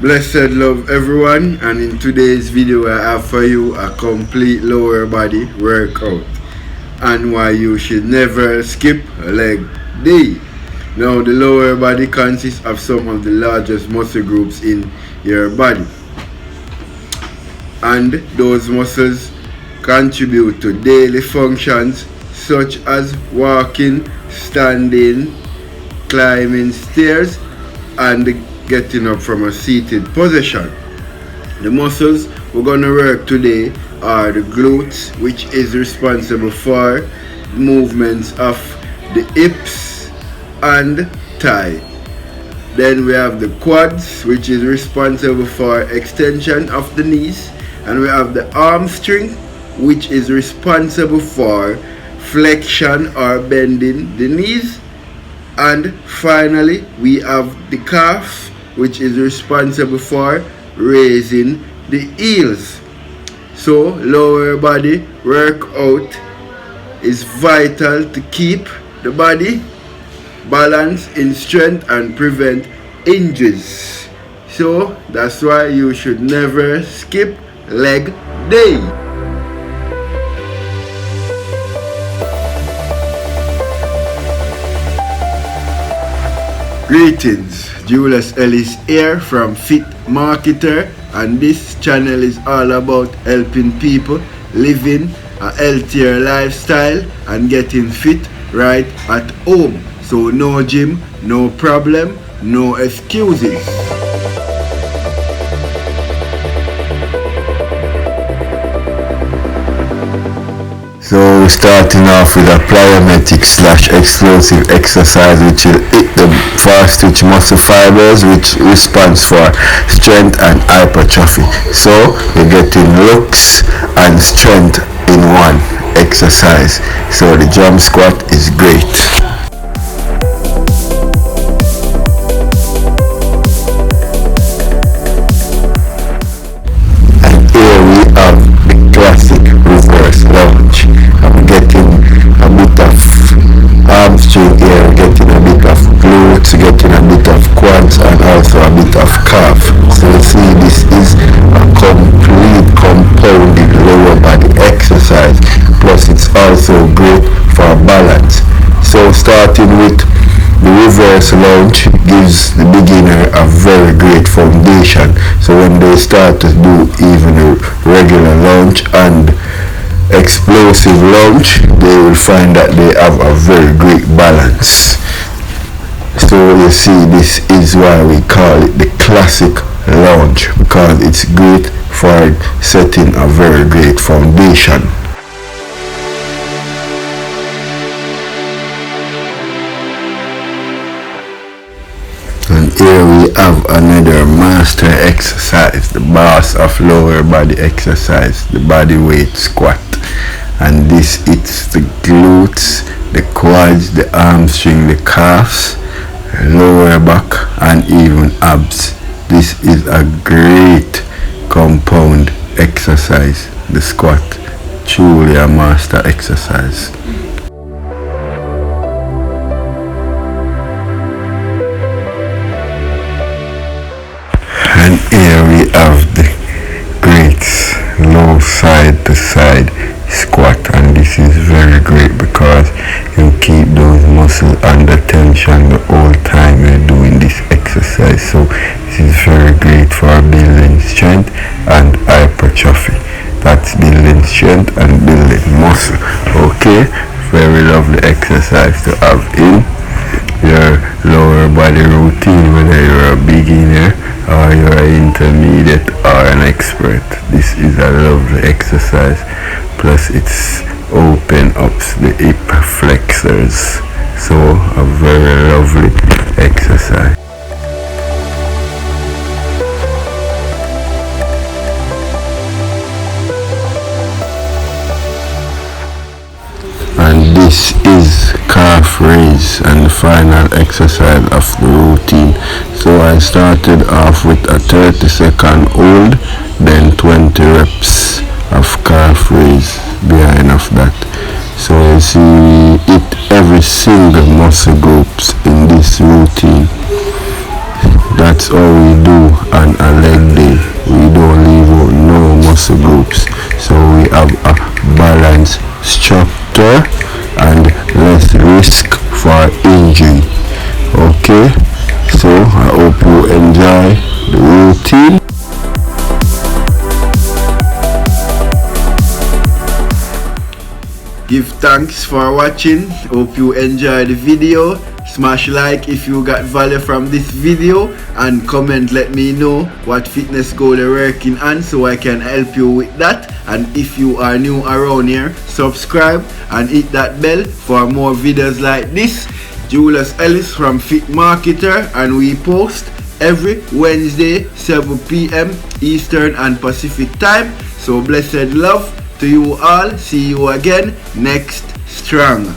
Blessed love everyone, and in today's video I have for you a complete lower body workout and why you should never skip leg day. Now the lower body consists of some of the largest muscle groups in your body, and those muscles contribute to daily functions such as walking, standing, climbing stairs, and getting up from a seated position. The muscles we're going to work today are the glutes, which is responsible for movements of the hips and thigh. Then we have the quads, which is responsible for extension of the knees, and we have the hamstring, which is responsible for flexion or bending the knees, and finally we have the calf, which is responsible for raising the heels. So lower body workout is vital to keep the body balanced in strength and prevent injuries. So that's why you should never skip leg day. Greetings, Julius Ellis here from Fit Marketer, and this channel is all about helping people living a healthier lifestyle and getting fit right at home. So no gym, no problem, no excuses. So we're starting off with a plyometric / explosive exercise which will hit the fast twitch muscle fibers, which responds for strength and hypertrophy. So we're getting looks and strength in one exercise. So the jump squat is great. Hamstring here, getting a bit of glutes, getting a bit of quads, and also a bit of calf. So you see, this is a complete compounded lower body exercise, plus it's also great for balance. So starting with the reverse lunge gives the beginner a very great foundation. So when they start to do even a regular lunge and explosive lunge, they will find that they have a very great balance. So you see, this is why we call it the classic lunge, because it's great for setting a very great foundation. And here we have another master exercise, the boss of lower body exercise, the body weight squat. And this it's the glutes, the quads, the hamstring, the calves, lower back, and even abs. This is a great compound exercise, the squat. Truly a master exercise. And here we have the great low side to side squat, and this is very great because you keep those muscles under tension the whole time you're doing this exercise. So this is very great for building strength and hypertrophy. That's building strength and building muscle. Okay, very lovely exercise to have in your lower body routine, whether you're a beginner or you're an intermediate or an expert. This is a lovely exercise, plus it's open up the hip flexors. So a very lovely exercise. And this is calf raise and the final exercise of the routine. So I started off with a 30-second hold, then 20 reps of calf raise behind of that. So you see, we hit every single muscle groups in this routine. That That's how we do on a leg day. We don't leave out no muscle groups. So we have a balanced structure and less risk for injury. Okay, so I hope you enjoy the routine. Give thanks for watching. Hope you enjoy the video. Smash like if you got value from this video, and comment let me know what fitness goal you're working on so I can help you with that. And if you are new around here, subscribe and hit that bell for more videos like this. Julius Ellis from Fit Marketer, and we post every Wednesday 7 p.m. Eastern and Pacific time. So blessed love to you all. See you again next strong.